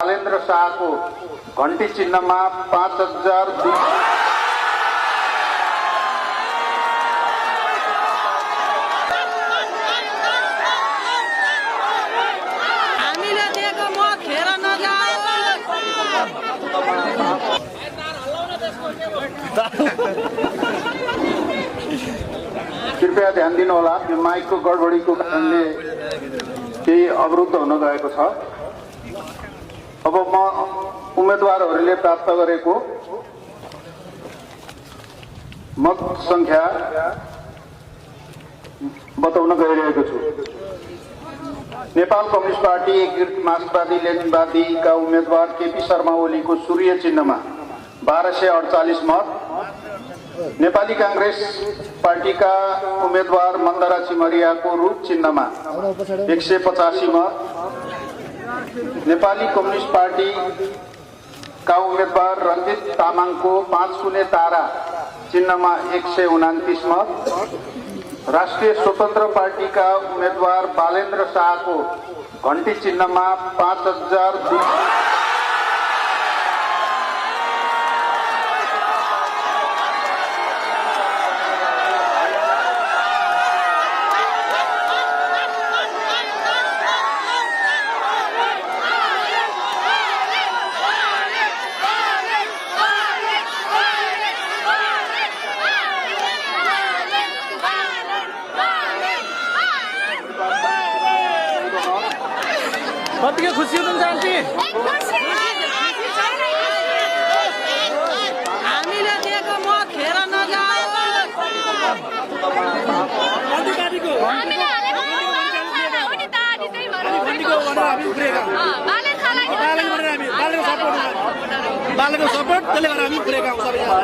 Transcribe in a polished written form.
बालेन्द्र शाहको घण्टी चिन्हमा 5000 कृपया ध्यान दिनुहोला, यो माइकको गडबडीको कारणले केही अवरुद्ध हुन गएको छ। अब म उम्मेदवारहरूले प्राप्त गरेको मत संख्या बताउन गइरहेको छु। नेपाल कम्युनिस्ट पार्टी एकीकृत मार्क्सवादी लेनिनवादीका उम्मेदवार केपी शर्मा ओलीको सूर्य चिन्हमा 1248 मत, नेपाली कांग्रेस पार्टीका उम्मेदवार मन्दरा चिमरियाको रूप चिन्हमा 185 मत, नेपाली कम्युनिस्ट पार्टी का उम्मेदवार रञ्जित तामाङको 5 कुने तारा चिन्हमा 129 मत, राष्ट्रिय स्वतन्त्र पार्टीका उम्मेदवार बालेन्द्र शाहको घण्टी चिन्हमा 5000 कतिको खुसी हुनुहुन्छ आन्टी? हामीले दिएको मत खेर नजाओस्। हामीले हालेको हो नि त, अनि त्यही भएर बालेको सपोर्ट त्यसले गर्दा हामी पुरेका हौं सबैजना।